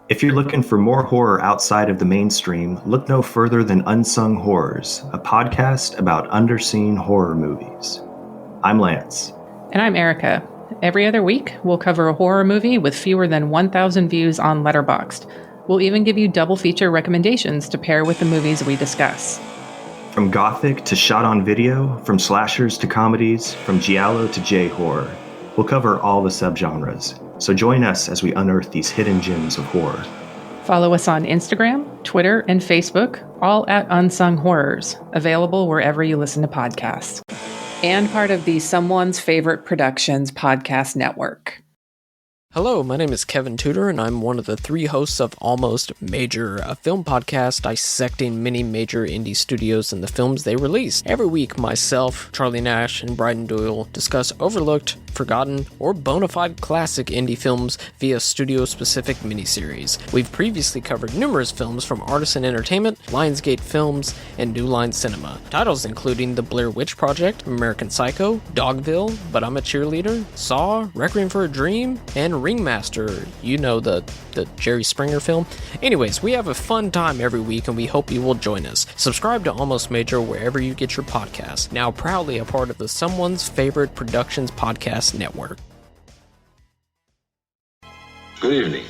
If you're looking for more horror outside of the mainstream, look no further than Unsung Horrors, a podcast about underseen horror movies. I'm Lance. And I'm Erica. Every other week, we'll cover a horror movie with fewer than 1,000 views on Letterboxd. We'll even give you double feature recommendations to pair with the movies we discuss. From gothic to shot on video, from slashers to comedies, from giallo to J-horror, we'll cover all the subgenres. So join us as we unearth these hidden gems of horror. Follow us on Instagram, Twitter, and Facebook, all at Unsung Horrors, available wherever you listen to podcasts. And part of the Someone's Favorite Productions podcast network. Hello, my name is Kevin Tudor, and I'm one of the three hosts of Almost Major, a film podcast dissecting many major indie studios and the films they release. Every week, myself, Charlie Nash, and Bryden Doyle discuss overlooked, forgotten, or bona fide classic indie films via studio-specific miniseries. We've previously covered numerous films from Artisan Entertainment, Lionsgate Films, and New Line Cinema. Titles including The Blair Witch Project, American Psycho, Dogville, But I'm a Cheerleader, Saw, Requiem for a Dream, and Ringmaster, you know, the Jerry Springer film. Anyways, we have a fun time every week and we hope you will join us. Subscribe to Almost Major wherever you get your podcasts. Now proudly a part of the Someone's Favorite Productions podcast network. Good evening,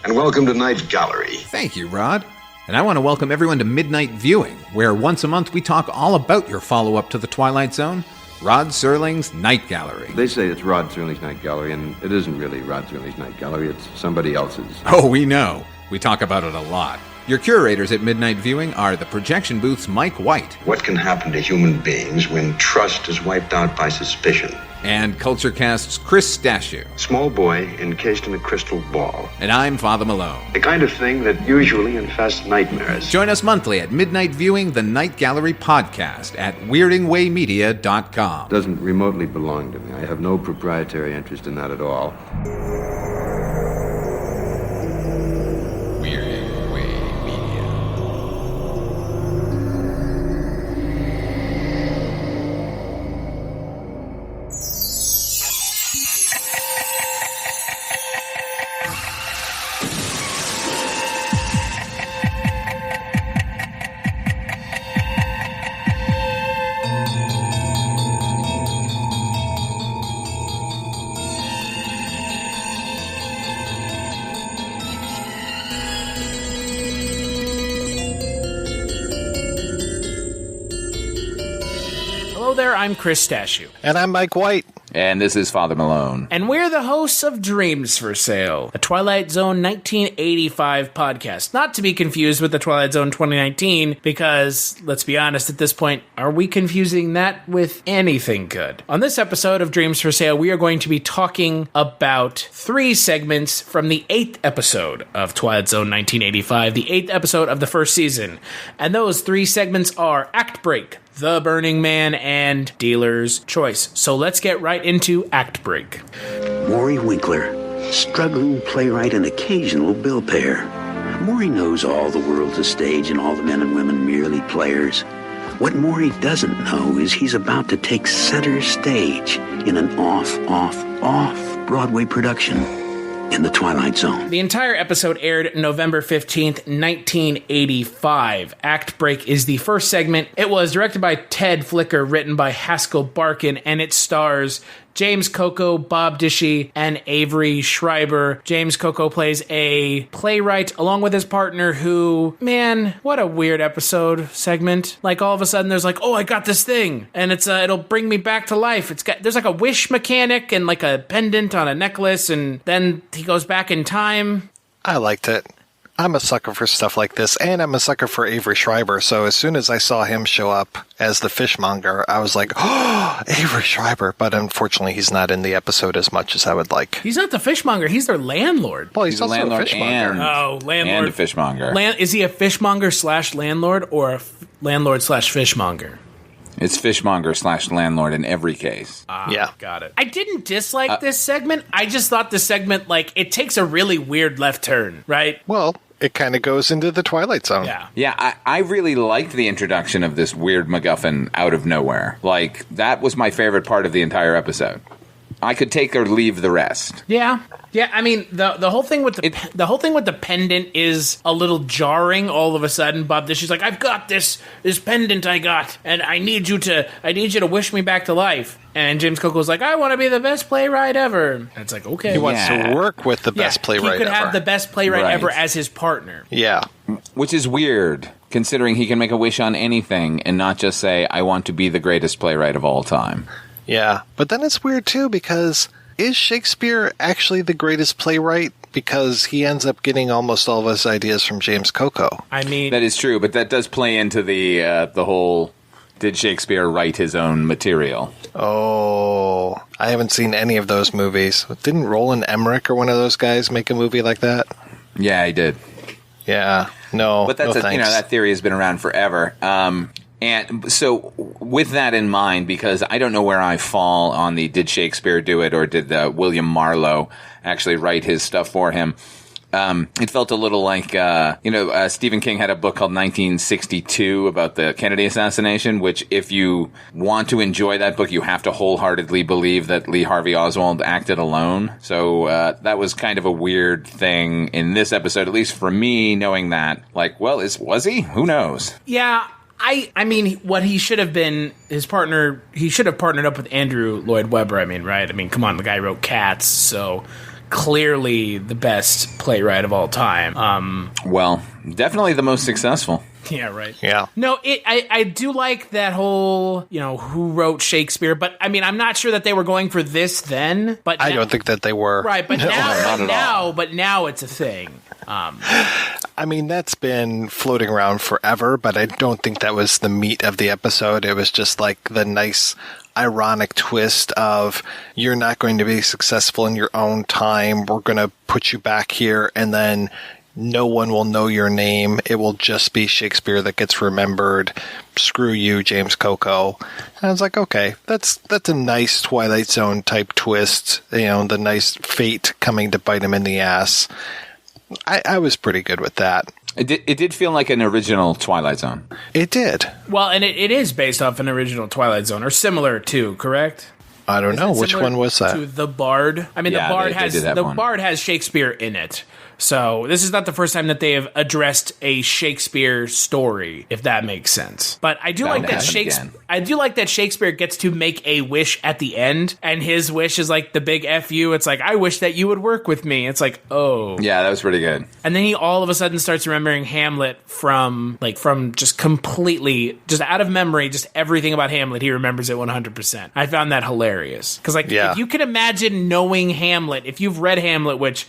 and welcome to Night Gallery. Thank you, Rod. And I want to welcome everyone to Midnight Viewing, where once a month we talk all about your follow-up to The Twilight Zone, Rod Serling's Night Gallery. They say it's Rod Serling's Night Gallery, and it isn't really Rod Serling's Night Gallery, it's somebody else's. Oh, we know. We talk about it a lot. Your curators at Midnight Viewing are the Projection Booth's Mike White. What can happen to human beings when trust is wiped out by suspicion? And CultureCast's Chris Stashew. Small boy encased in a crystal ball. And I'm Father Malone. The kind of thing that usually infests nightmares. Join us monthly at Midnight Viewing, the Night Gallery podcast at weirdingwaymedia.com. Doesn't remotely belong to me. I have no proprietary interest in that at all. Weirding Way Media. Hello there, I'm Chris Stashew. And I'm Mike White. And this is Father Malone. And we're the hosts of Dreams for Sale, a Twilight Zone 1985 podcast. Not to be confused with the Twilight Zone 2019, because, let's be honest at this point, are we confusing that with anything good? On this episode of Dreams for Sale, we are going to be talking about three segments from the 8th episode of Twilight Zone 1985, the 8th episode of the first season. And those three segments are Act Break, The Burning Man, and Dealer's Choice. So let's get right into Act Break. Maury Winkler, struggling playwright and occasional bill payer. Maury knows all the world's a stage and all the men and women merely players. What Maury doesn't know is he's about to take center stage in an off Broadway production in the Twilight Zone. The entire episode aired November 15th, 1985. Act Break is the first segment. It was directed by Ted Flicker, written by Haskell Barkin, and it stars James Coco, Bob Dishy, and Avery Schreiber. James Coco plays a playwright along with his partner who, man, what a weird episode segment. Like all of a sudden there's like, oh, I got this thing and it's it'll bring me back to life. There's like a wish mechanic and like a pendant on a necklace, and then he goes back in time. I liked it. I'm a sucker for stuff like this, and I'm a sucker for Avery Schreiber, so as soon as I saw him show up as the fishmonger, I was like, oh, Avery Schreiber, but unfortunately he's not in the episode as much as I would like. He's not the fishmonger, he's their landlord. Well, he's also a landlord fishmonger. Landlord. And a fishmonger. Is he a fishmonger slash landlord or a landlord slash fishmonger? It's fishmonger slash landlord in every case. Yeah. Got it. I didn't dislike this segment. I just thought the segment, like, it takes a really weird left turn, right? Well, it kind of goes into the Twilight Zone. Yeah, I really liked the introduction of this weird MacGuffin out of nowhere. Like, that was my favorite part of the entire episode. I could take or leave the rest. Yeah. Yeah, I mean the whole thing with the pendant is a little jarring. All of a sudden, Bob Dishy's like, "I've got this pendant I got, and I need you to wish me back to life." And James Coco's like, "I want to be the best playwright ever." And it's like, okay, he wants to work with the best playwright He could ever. have the best playwright ever as his partner. Yeah, which is weird, considering he can make a wish on anything and not just say, "I want to be the greatest playwright of all time." Yeah, but then it's weird too, because is Shakespeare actually the greatest playwright? Because he ends up getting almost all of his ideas from James Coco. I mean, that is true, but that does play into the whole, did Shakespeare write his own material? Oh, I haven't seen any of those movies. Didn't Roland Emmerich or one of those guys make a movie like that? Yeah, he did. Yeah, no, but that's thanks. that theory has been around forever. And so with that in mind, because I don't know where I fall on the did Shakespeare do it or did William Marlowe actually write his stuff for him, it felt a little like, Stephen King had a book called 1962 about the Kennedy assassination, which if you want to enjoy that book, you have to wholeheartedly believe that Lee Harvey Oswald acted alone. So that was kind of a weird thing in this episode, at least for me, knowing that, like, well, was he? Who knows? Yeah. I mean, what he should have been, his partner, he should have partnered up with Andrew Lloyd Webber, right? I mean, come on, the guy wrote Cats, so clearly the best playwright of all time. Well, definitely the most successful. Yeah, right. Yeah. No, I do like that whole, who wrote Shakespeare, but I mean, I'm not sure that they were going for this then, but I don't think that they were. Right, but now it's a thing. I mean, that's been floating around forever, but I don't think that was the meat of the episode. It was just like the nice ironic twist of, you're not going to be successful in your own time. We're going to put you back here, and then no one will know your name. It will just be Shakespeare that gets remembered. Screw you, James Coco. And I was like, okay, that's a nice Twilight Zone type twist. The nice fate coming to bite him in the ass. I was pretty good with that. It did feel like an original Twilight Zone. It did. Well, and it is based off an original Twilight Zone, or similar to, correct? I don't know. Which one was that? To The Bard. I mean, yeah, The Bard has Shakespeare in it. So this is not the first time that they have addressed a Shakespeare story, if that makes sense. But I do like that Shakespeare gets to make a wish at the end, and his wish is like the big F you. It's like, I wish that you would work with me. It's like, oh. Yeah, that was pretty good. And then he all of a sudden starts remembering Hamlet from just completely, just out of memory, just everything about Hamlet. He remembers it 100%. I found that hilarious. Because if you can imagine knowing Hamlet, if you've read Hamlet, which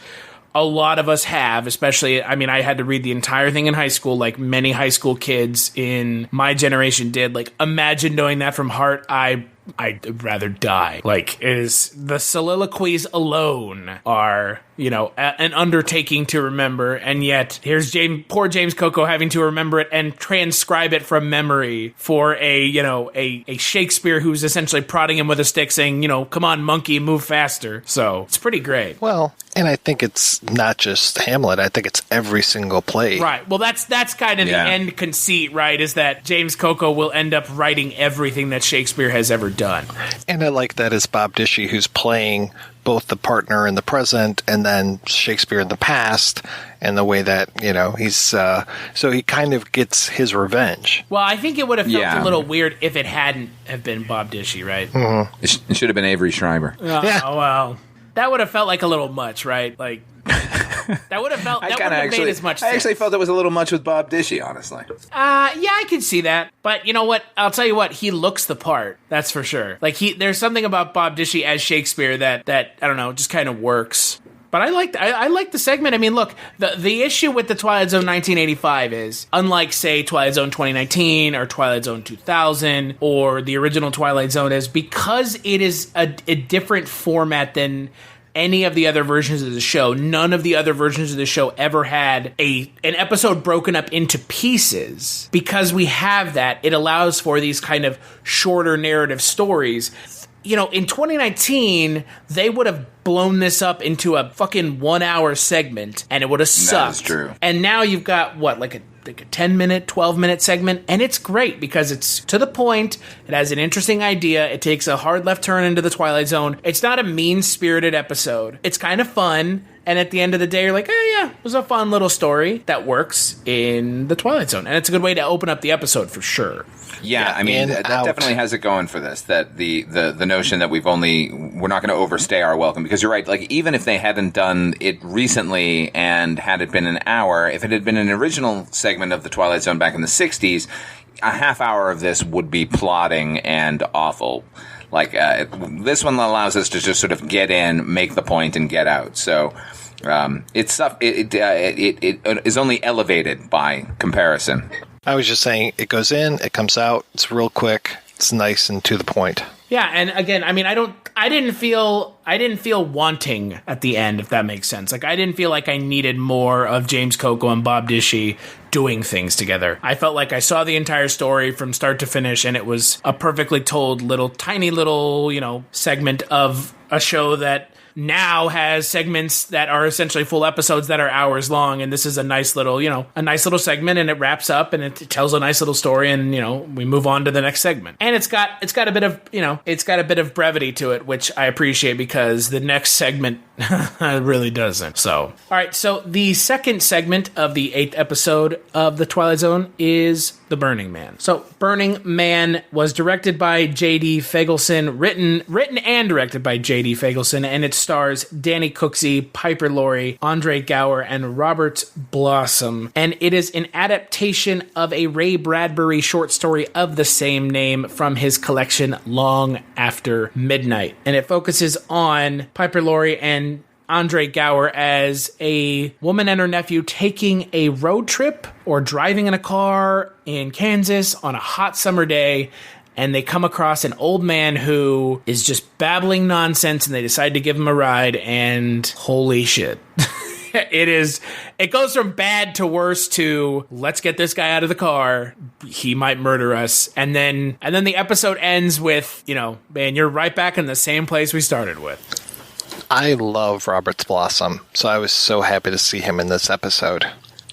a lot of us have, especially, I mean, I had to read the entire thing in high school, like many high school kids in my generation did. Like, imagine knowing that from heart. I'd rather die. Like, it is, the soliloquies alone are, an undertaking to remember, and yet here's poor James Coco having to remember it and transcribe it from memory for a Shakespeare who's essentially prodding him with a stick saying, come on, monkey, move faster. So it's pretty great. Well, and I think it's not just Hamlet. I think it's every single play. Right. Well, that's kind of the end conceit, right? Is that James Coco will end up writing everything that Shakespeare has ever done. And I like that it's Bob Dishy who's playing both the partner in the present and then Shakespeare in the past, and the way that, he's so he kind of gets his revenge. Well, I think it would have felt a little weird if it hadn't have been Bob Dishy, right? Mm-hmm. It should have been Avery Schreiber. Oh, well, that would have felt like a little much, right? Like, that would have felt, that would have made as much sense. I actually felt it was a little much with Bob Dishy, honestly. Yeah, I could see that. But you know what? I'll tell you what, he looks the part. That's for sure. Like, there's something about Bob Dishy as Shakespeare that I don't know, just kind of works. But I like the segment. I mean, look, the issue with the Twilight Zone 1985 is, unlike, say, Twilight Zone 2019 or Twilight Zone 2000 or the original Twilight Zone, is because it is a different format than any of the other versions of the show. None of the other versions of the show ever had an episode broken up into pieces. Because we have that, it allows for these kind of shorter narrative stories. In 2019, they would have blown this up into a fucking 1 hour segment and it would have sucked. That is true. And now you've got like a 10-minute, 12-minute segment, and it's great because it's to the point. It has an interesting idea. It takes a hard left turn into the Twilight Zone. It's not a mean-spirited episode. It's kind of fun, and at the end of the day, you're like, oh yeah, it was a fun little story that works in the Twilight Zone, and it's a good way to open up the episode for sure. Yeah, I mean, that definitely has it going for this, that the notion that we're not going to overstay our welcome, because you're right, like, even if they hadn't done it recently and had it been an hour, if it had been an original segment of the Twilight Zone back in the 60s, a half hour of this would be plotting and awful. Like, this one allows us to just sort of get in, make the point, and get out. So, it's stuff, it is only elevated by comparison. I was just saying, it goes in, it comes out, it's real quick, it's nice and to the point. Yeah, and again, I mean, I didn't feel wanting at the end, if that makes sense. Like, I didn't feel like I needed more of James Coco and Bob Dishy doing things together. I felt like I saw the entire story from start to finish, and it was a perfectly told tiny little, segment of a show that now has segments that are essentially full episodes that are hours long, and this is a nice little segment, and it wraps up and it tells a nice little story, and we move on to the next segment. And it's got a bit of brevity to it, which I appreciate, because the next segment really doesn't. So, all right, so the second segment of the 8th episode of the Twilight Zone is The Burning Man. So, Burning Man was directed by J.D. Fagelson, written and directed by J.D. Fagelson, and it stars Danny Cooksey, Piper Laurie, Andre Gower, and Robert Blossom. And it is an adaptation of a Ray Bradbury short story of the same name from his collection Long After Midnight. And it focuses on Piper Laurie and Andre Gower as a woman and her nephew taking a road trip or driving in a car in Kansas on a hot summer day, and they come across an old man who is just babbling nonsense, and they decide to give him a ride, and holy shit. It goes from bad to worse to let's get this guy out of the car. He might murder us. And then the episode ends with, man, you're right back in the same place we started with. I love Robert Blossom, so I was so happy to see him in this episode.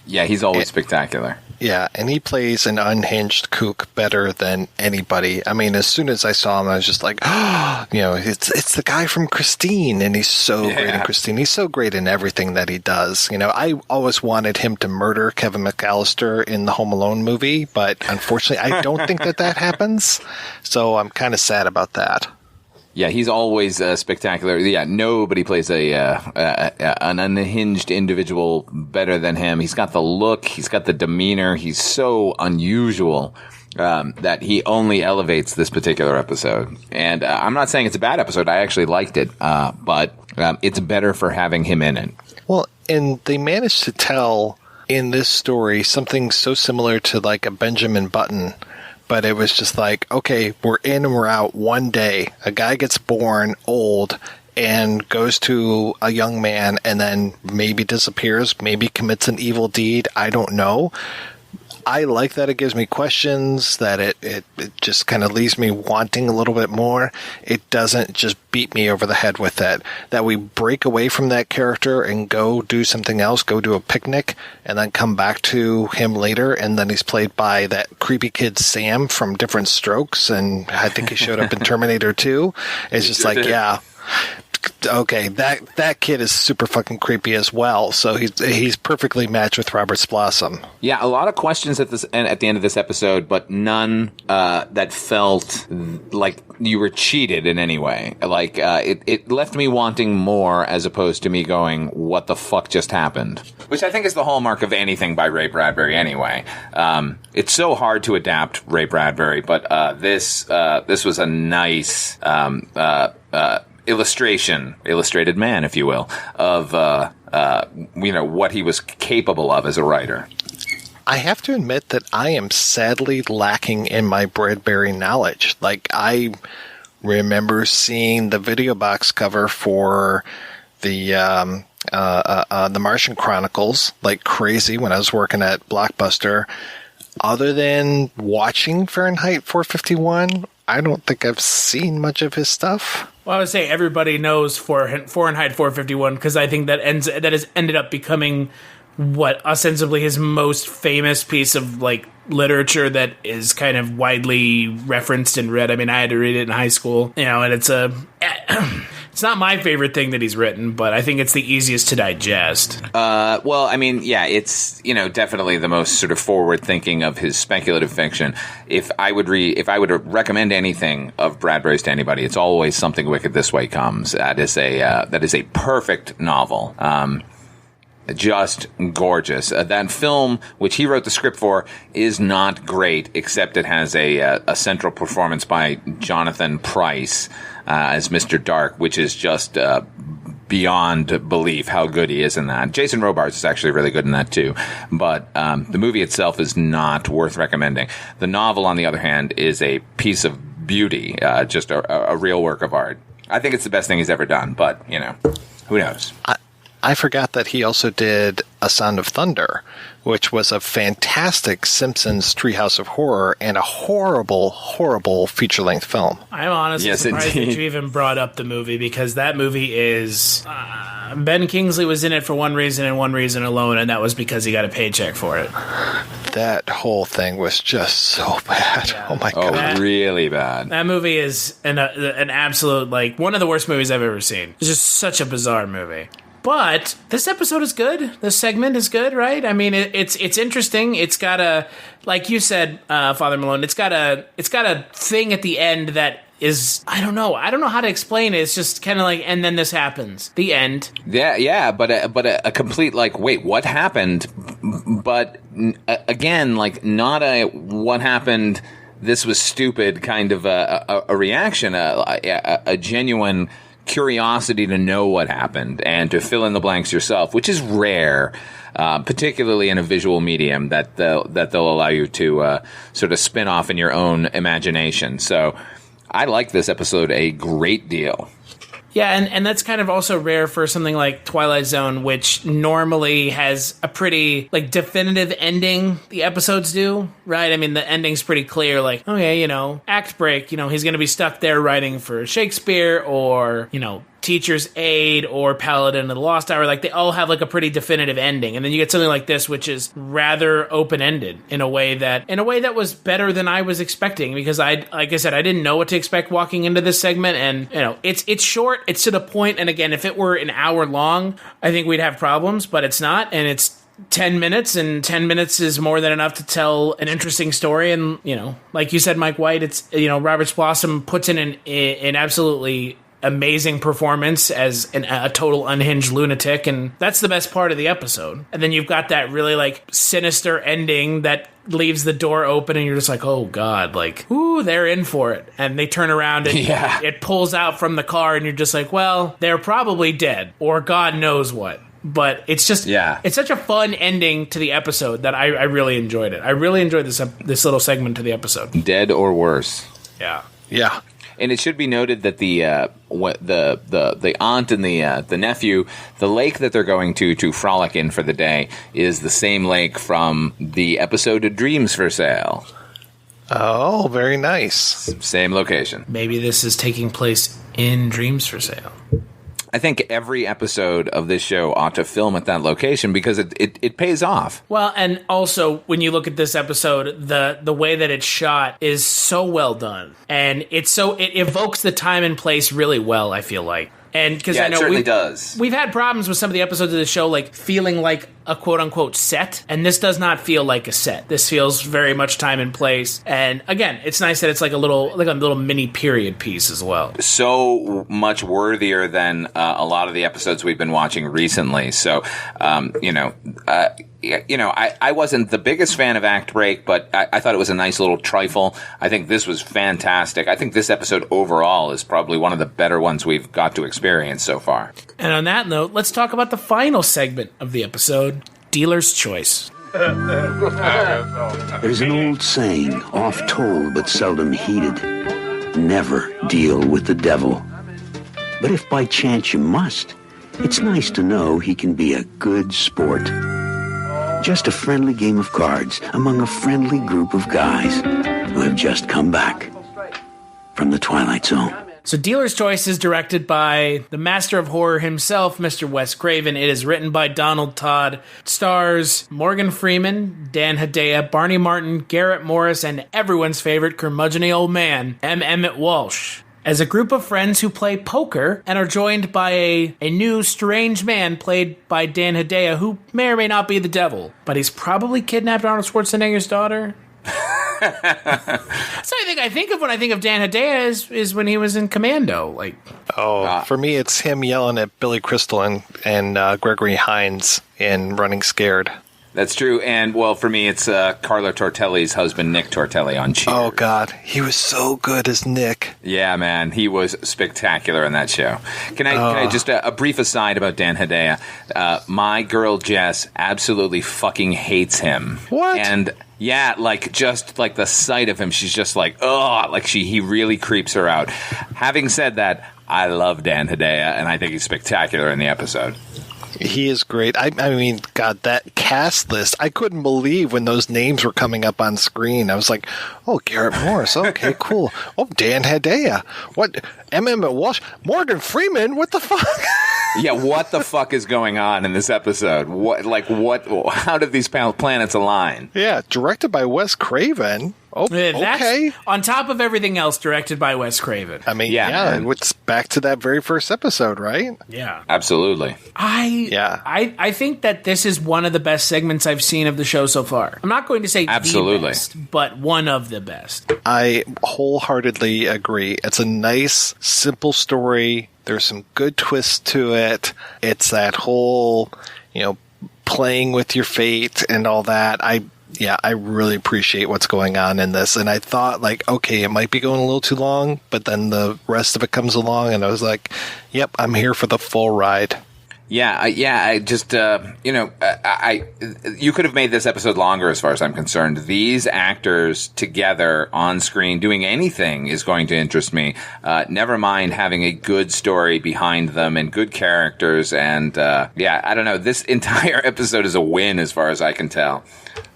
Yeah, he's always spectacular. Yeah, and he plays an unhinged kook better than anybody. I mean, as soon as I saw him, I was just like, it's the guy from Christine, and he's so great in Christine. He's so great in everything that he does. I always wanted him to murder Kevin McAllister in the Home Alone movie, but unfortunately, I don't think that happens. So I'm kind of sad about that. Yeah, he's always spectacular. Yeah, nobody plays an unhinged individual better than him. He's got the look, he's got the demeanor. He's so unusual that he only elevates this particular episode. And I'm not saying it's a bad episode. I actually liked it, but it's better for having him in it. Well, and they managed to tell in this story something so similar to like a Benjamin Button. But it was just like, okay, we're in and we're out one day. A guy gets born old and goes to a young man and then maybe disappears, maybe commits an evil deed. I don't know. I like that it gives me questions, that it just kind of leaves me wanting a little bit more. It doesn't just beat me over the head with it. That we break away from that character and go do something else, go do a picnic, and then come back to him later, and then he's played by that creepy kid Sam from Different Strokes, and I think he showed up in Terminator 2. It's just like, yeah. Okay, that kid is super fucking creepy as well. So he's perfectly matched with Robert Blossom. Yeah, a lot of questions at the end of this episode, but none that felt like you were cheated in any way. Like it left me wanting more, as opposed to me going, "What the fuck just happened?" Which I think is the hallmark of anything by Ray Bradbury. Anyway, it's so hard to adapt Ray Bradbury, but this was a nice. Illustrated man, if you will, of what he was capable of as a writer. I have to admit that I am sadly lacking in my Bradbury knowledge. Like, I remember seeing the video box cover for the Martian Chronicles like crazy when I was working at Blockbuster. Other than watching Fahrenheit 451, I don't think I've seen much of his stuff. Well, I would say everybody knows Fahrenheit 451 because I think that has ended up becoming what ostensibly his most famous piece of like literature that is kind of widely referenced and read. I mean, I had to read it in high school, and it's not my favorite thing that he's written, but I think it's the easiest to digest. Well, I mean, yeah, it's, definitely the most sort of forward thinking of his speculative fiction. If I would recommend anything of Bradbury's to anybody, it's always Something Wicked This Way Comes. That is a perfect novel. Just gorgeous. That film, which he wrote the script for, is not great, except it has a central performance by Jonathan Pryce as Mr. Dark, which is just beyond belief how good he is in that. Jason Robards is actually really good in that too. But the movie itself is not worth recommending. The novel, on the other hand, is a piece of beauty, just a real work of art. I think it's the best thing he's ever done, but, who knows? I forgot that he also did A Sound of Thunder, which was a fantastic Simpsons Treehouse of Horror and a horrible, horrible feature-length film. I'm honestly surprised that you even brought up the movie, because that movie is... Ben Kingsley was in it for one reason and one reason alone, and that was because he got a paycheck for it. That whole thing was just so bad. Yeah. Oh, my God. Oh, really bad. That movie is an absolute, like, one of the worst movies I've ever seen. It's just such a bizarre movie. But this episode is good. This segment is good, right? I mean, it's interesting. It's got a, like you said, Father Malone. It's got a thing at the end that is, I don't know how to explain it. It's just kind of like, and then this happens. The end. Yeah, but a complete like, wait, what happened? But again, like not a what happened. This was stupid kind of a reaction. A genuine curiosity to know what happened and to fill in the blanks yourself, which is rare, particularly in a visual medium that they'll allow you to sort of spin off in your own imagination. So I like this episode a great deal. Yeah, and that's kind of also rare for something like Twilight Zone, which normally has a pretty, like, definitive ending, the episodes do, right? I mean, the ending's pretty clear, like, okay, act break, he's going to be stuck there writing for Shakespeare or, Teacher's Aid or Paladin of the Lost Hour. Like, they all have, like, a pretty definitive ending. And then you get something like this, which is rather open-ended in a way that was better than I was expecting, because like I said, I didn't know what to expect walking into this segment. And, it's short, it's to the point, and again, if it were an hour long, I think we'd have problems, but it's not, and it's 10 minutes, and 10 minutes is more than enough to tell an interesting story. And, like you said, Mike White, it's, Robert Blossom puts in an absolutely amazing performance as a total unhinged lunatic, and that's the best part of the episode. And then you've got that really, like, sinister ending that leaves the door open, and you're just like, oh God, like, ooh, they're in for it. And they turn around and it pulls out from the car, and you're just like, well, they're probably dead, or God knows what. But it's just, it's such a fun ending to the episode that I really enjoyed it. I really enjoyed this little segment to the episode. Dead or worse. Yeah. Yeah. And it should be noted that the aunt and the nephew, the lake that they're going to frolic in for the day is the same lake from the episode of Dreams for Sale. Oh, very nice. Same location. Maybe this is taking place in Dreams for Sale. I think every episode of this show ought to film at that location because it pays off. Well, and also when you look at this episode, the way that it's shot is so well done, and it evokes the time and place really well, I feel like. And because I know it certainly does. We've had problems with some of the episodes of the show, like feeling like a quote unquote set, and this does not feel like a set. This feels very much time and place. And again, it's nice that it's like a little mini period piece as well. So much worthier than a lot of the episodes we've been watching recently. So, I wasn't the biggest fan of Act Break, but I thought it was a nice little trifle. I think this was fantastic. I think this episode overall is probably one of the better ones we've got to experience so far. And on that note, let's talk about the final segment of the episode, Dealer's Choice. There's an old saying, oft told but seldom heeded. Never deal with the devil. But if by chance you must, it's nice to know he can be a good sport. Just a friendly game of cards among a friendly group of guys who have just come back. from the Twilight Zone. So Dealer's Choice is directed by the master of horror himself, Mr. Wes Craven. It is written by Donald Todd. Stars Morgan Freeman, Dan Hedaya, Barney Martin, Garrett Morris, and everyone's favorite curmudgeon-y old man, M. Emmett Walsh. As a group of friends who play poker and are joined by a new strange man played by Dan Hedaya, who may or may not be the devil, but he's probably kidnapped Arnold Schwarzenegger's daughter. That's the thing I think of when I think of Dan Hedaya is when he was in Commando. For me, it's him yelling at Billy Crystal and Gregory Hines in Running Scared. That's true. And, well, for me, it's Carla Tortelli's husband, Nick Tortelli, on Cheers. Oh, God. He was so good as Nick. Yeah, man. He was spectacular in that show. Can I just, a brief aside about Dan Hedaya. My girl, Jess, absolutely fucking hates him. What? And, yeah, just the sight of him, she's just like, oh, he really creeps her out. Having said that, I love Dan Hedaya, and I think he's spectacular in the episode. He is great. I mean, God, that cast list, I couldn't believe when those names were coming up on screen. I was like, oh, Garrett Morris. Okay, cool. Oh, Dan Hedaya. What? Emmett Walsh. Morgan Freeman. What the fuck? Yeah, what the fuck is going on in this episode? What? How did these planets align? Yeah, directed by Wes Craven. Oh, okay. On top of everything else, directed by Wes Craven. I mean, yeah, it's back to that very first episode, right? Yeah. Absolutely. I think that this is one of the best segments I've seen of the show so far. I'm not going to say the best, but one of the best. I wholeheartedly agree. It's a nice, simple story. There's some good twists to it. It's that whole, playing with your fate and all that. I really appreciate what's going on in this. And I thought, okay, it might be going a little too long, but then the rest of it comes along, and I was like, yep, I'm here for the full ride. Yeah, I just, you could have made this episode longer as far as I'm concerned. These actors together on screen doing anything is going to interest me. Never mind having a good story behind them and good characters. And, I don't know. This entire episode is a win as far as I can tell.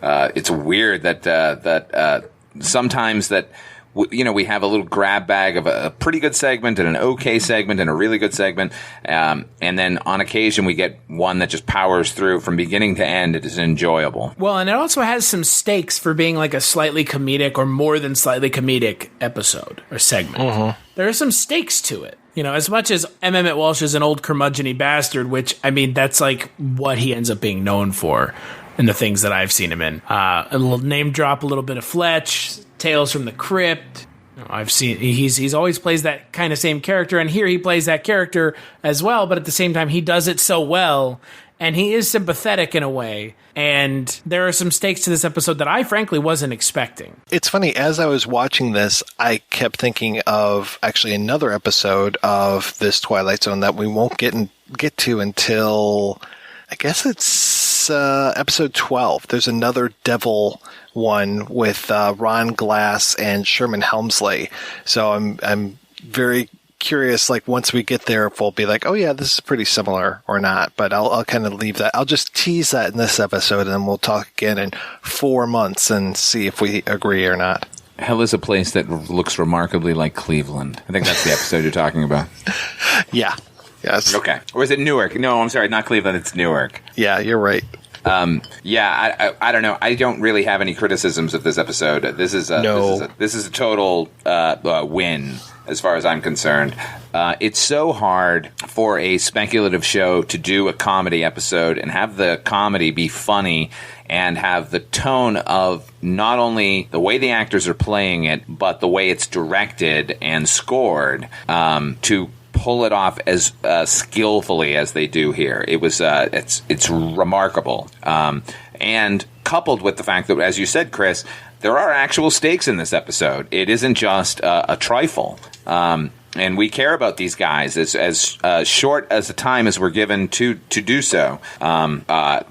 It's weird that sometimes that, we have a little grab bag of a pretty good segment and an okay segment and a really good segment. And then on occasion we get one that just powers through from beginning to end. It is enjoyable. Well, and it also has some stakes for being a slightly comedic or more than slightly comedic episode or segment. Uh-huh. There are some stakes to it. As much as M. Emmett Walsh is an old curmudgeon-y bastard, which, I mean, that's what he ends up being known for in the things that I've seen him in. A little name drop, a little bit of Fletch, Tales from the Crypt. I've seen he's always plays that kind of same character, and here he plays that character as well, but at the same time he does it so well, and he is sympathetic in a way, and there are some stakes to this episode that I frankly wasn't expecting. It's funny, as I was watching this, I kept thinking of actually another episode of this Twilight Zone that we won't get to until, I guess it's episode 12. There's another devil one with Ron Glass and Sherman Helmsley. So I'm very curious, once we get there, if we'll be like, oh yeah, this is pretty similar or not. But I'll kind of leave that. I'll just tease that in this episode, and then we'll talk again in 4 months and see if we agree or not. Hell is a place that looks remarkably like Cleveland. I think that's the episode you're talking about. Yeah. Yes. Okay. Or is it Newark? No, I'm sorry, not Cleveland. It's Newark. Yeah, you're right. I don't know. I don't really have any criticisms of this episode. This is a total win as far as I'm concerned. It's so hard for a speculative show to do a comedy episode and have the comedy be funny and have the tone of not only the way the actors are playing it, but the way it's directed and scored to pull it off as skillfully as they do here. It was it's remarkable, and coupled with the fact that, as you said, Chris, there are actual stakes in this episode. It isn't just a trifle, and we care about these guys as short as a time as we're given to do so. I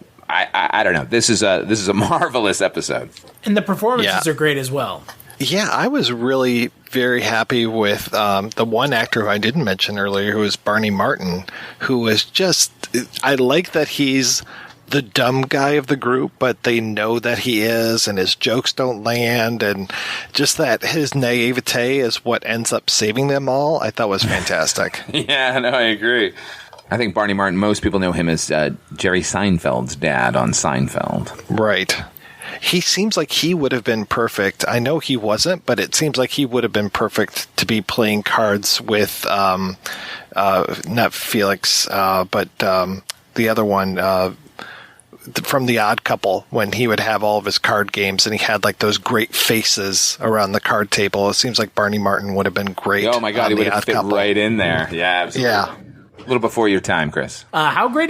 don't know. This is a marvelous episode, and the performances are great as well. Yeah, I was really very happy with the one actor who I didn't mention earlier, who was Barney Martin, who was just, I like that he's the dumb guy of the group, but they know that he is, and his jokes don't land, and just that his naivete is what ends up saving them all, I thought was fantastic. Yeah, no, I agree. I think Barney Martin, most people know him as Jerry Seinfeld's dad on Seinfeld. Right. He seems like he would have been perfect. I know he wasn't, but it seems like he would have been perfect to be playing cards with, not Felix, but the other one, from The Odd Couple, when he would have all of his card games and he had like those great faces around the card table. It seems like Barney Martin would have been great. Oh my God, he would have fit right in there. Yeah, absolutely. Yeah. A little before your time, Chris. How great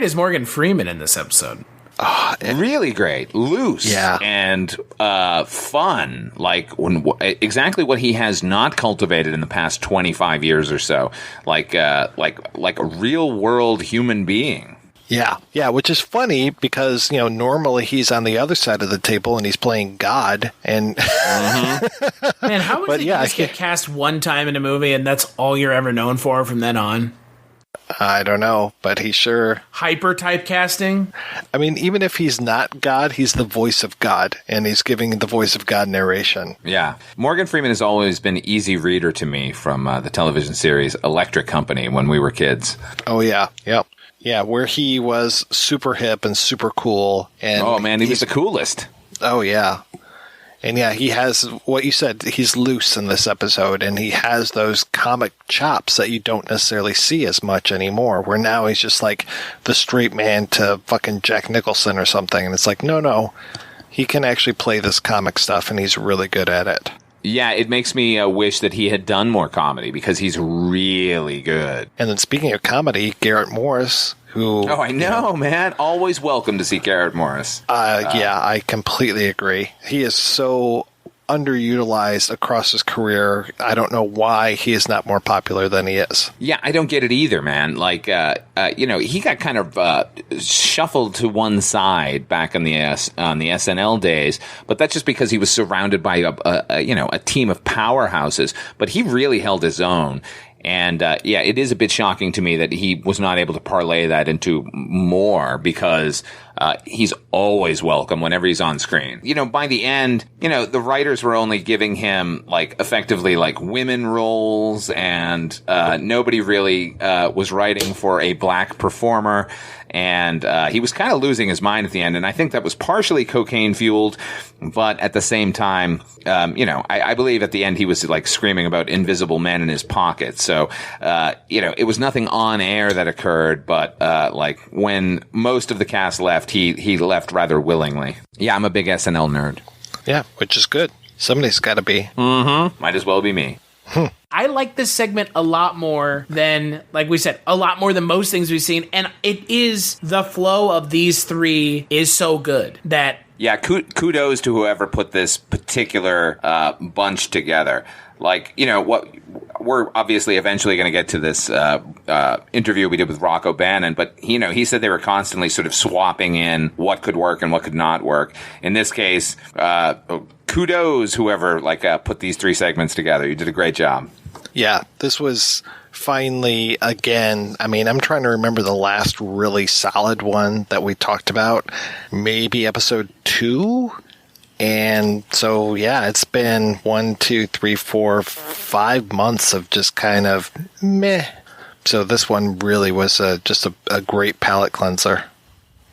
is Morgan Freeman in this episode? Really great, loose, yeah, and fun. Like exactly what he has not cultivated in the past 25 years or so. Like a real world human being. Yeah, which is funny because, normally he's on the other side of the table and he's playing God. And Man, how would you just get cast one time in a movie and that's all you're ever known for from then on? I don't know, but he sure... Hyper typecasting? I mean, even if he's not God, he's the voice of God, and he's giving the voice of God narration. Yeah. Morgan Freeman has always been an easy reader to me from the television series Electric Company when we were kids. Oh, yeah. Yep. Yeah, where he was super hip and super cool. And oh, man, he was the coolest. Oh, yeah. And yeah, he has what you said. He's loose in this episode, and he has those comic chops that you don't necessarily see as much anymore. Where now he's just like the straight man to fucking Jack Nicholson or something. And it's like, no. He can actually play this comic stuff, and he's really good at it. Yeah, it makes me wish that he had done more comedy because he's really good. And then speaking of comedy, Garrett Morris, who... Oh, I know, man. Always welcome to see Garrett Morris. Yeah, I completely agree. He is so underutilized across his career. I don't know why he is not more popular than he is. Yeah, I don't get it either, man. Like, he got kind of shuffled to one side back on the SNL days, but that's just because he was surrounded by a team of powerhouses. But he really held his own. And, it is a bit shocking to me that he was not able to parlay that into more because he's always welcome whenever he's on screen. By the end, the writers were only giving him, effectively, women roles, and nobody really was writing for a black performer. And he was kind of losing his mind at the end, and I think that was partially cocaine-fueled, but at the same time, I believe at the end he was, screaming about invisible men in his pocket. So, it was nothing on air that occurred, but, when most of the cast left, he left rather willingly. Yeah, I'm a big SNL nerd. Yeah, which is good. Somebody's got to be. Mm-hmm. Might as well be me. I like this segment a lot more than, like we said, a lot more than most things we've seen. And it is the flow of these three is so good that... Yeah, kudos to whoever put this particular bunch together. We're obviously eventually going to get to this interview we did with Rock O'Bannon, but he said they were constantly sort of swapping in what could work and what could not work. In this case, kudos whoever put these three segments together. You did a great job. Yeah, this was finally, again, I'm trying to remember the last really solid one that we talked about. Maybe episode 2? And so, yeah, it's been 1, 2, 3, 4, 5 months of just kind of meh. So this one really was just a great palate cleanser.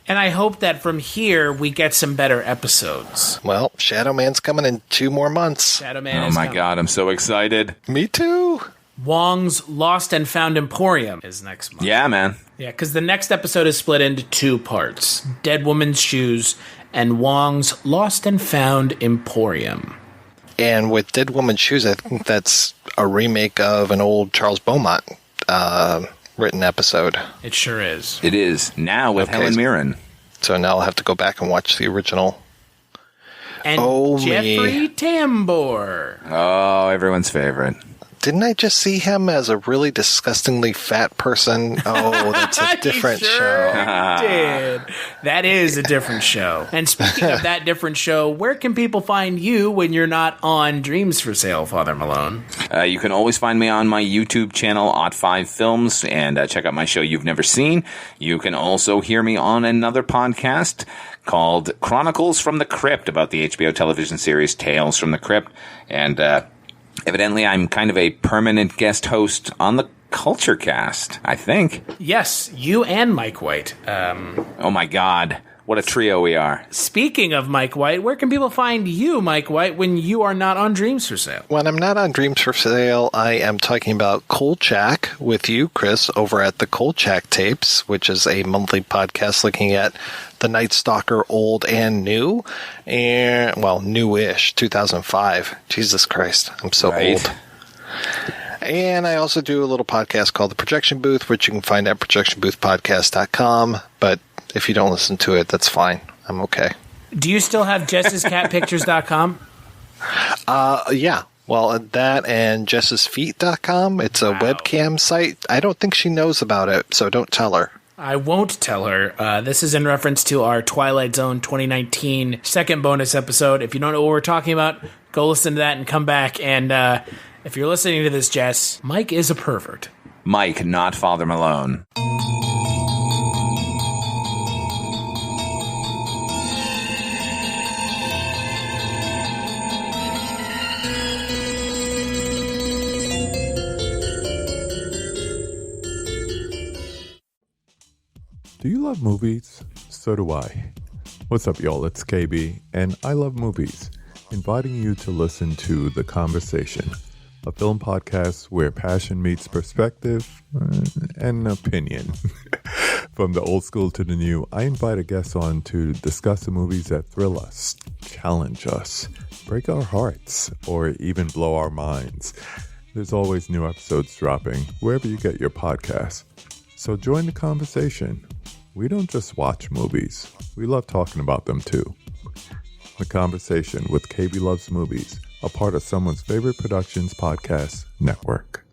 And I hope that from here we get some better episodes. Well, Shadow Man's coming in 2 more months. Shadow Man is coming. God, I'm so excited. Me too. Wong's Lost and Found Emporium is next month. Yeah, man. Yeah, because the next episode is split into 2 parts. Dead Woman's Shoes and Wong's Lost and Found Emporium. And with Dead Woman's Shoes, I think that's a remake of an old Charles Beaumont written episode. It sure is. It is. Now with Helen Mirren. So now I'll have to go back and watch the original. And Jeffrey Tambor. Oh, everyone's favorite. didn't I just see him as a really disgustingly fat person? Oh, that's a different show. Did. That is a different show. And speaking of that different show, where can people find you when you're not on Dreams for Sale, Father Malone? You can always find me on my YouTube channel, Odd5 Films, and check out my show You've Never Seen. You can also hear me on another podcast called Chronicles from the Crypt about the HBO television series Tales from the Crypt. And evidently I'm kind of a permanent guest host on the Culture Cast, I think. Yes, you and Mike White. Oh my God. What a trio we are. Speaking of Mike White, where can people find you, Mike White, when you are not on Dreams for Sale? When I'm not on Dreams for Sale, I am talking about Kolchak with you, Chris, over at the Kolchak Tapes, which is a monthly podcast looking at The Night Stalker, old and new. And, well, newish, 2005. Jesus Christ, I'm so old. And I also do a little podcast called The Projection Booth, which you can find at projectionboothpodcast.com. But if you don't listen to it, that's fine. I'm okay. Do you still have jessiscatpictures.com? Yeah. Well, that and jessisfeet.com. It's a webcam site. I don't think she knows about it, so don't tell her. I won't tell her. This is in reference to our Twilight Zone 2019 second bonus episode. If you don't know what we're talking about, go listen to that and come back. And if you're listening to this, Jess, Mike is a pervert. Mike, not Father Malone. Do you love movies? So do I. What's up, y'all? It's KB, and I love movies. Inviting you to listen to The Conversation, a film podcast where passion meets perspective and opinion. From the old school to the new, I invite a guest on to discuss the movies that thrill us, challenge us, break our hearts, or even blow our minds. There's always new episodes dropping wherever you get your podcasts. So join the conversation. We don't just watch movies. We love talking about them too. The Conversation with KB Loves Movies, a part of Someone's Favorite Productions podcast network.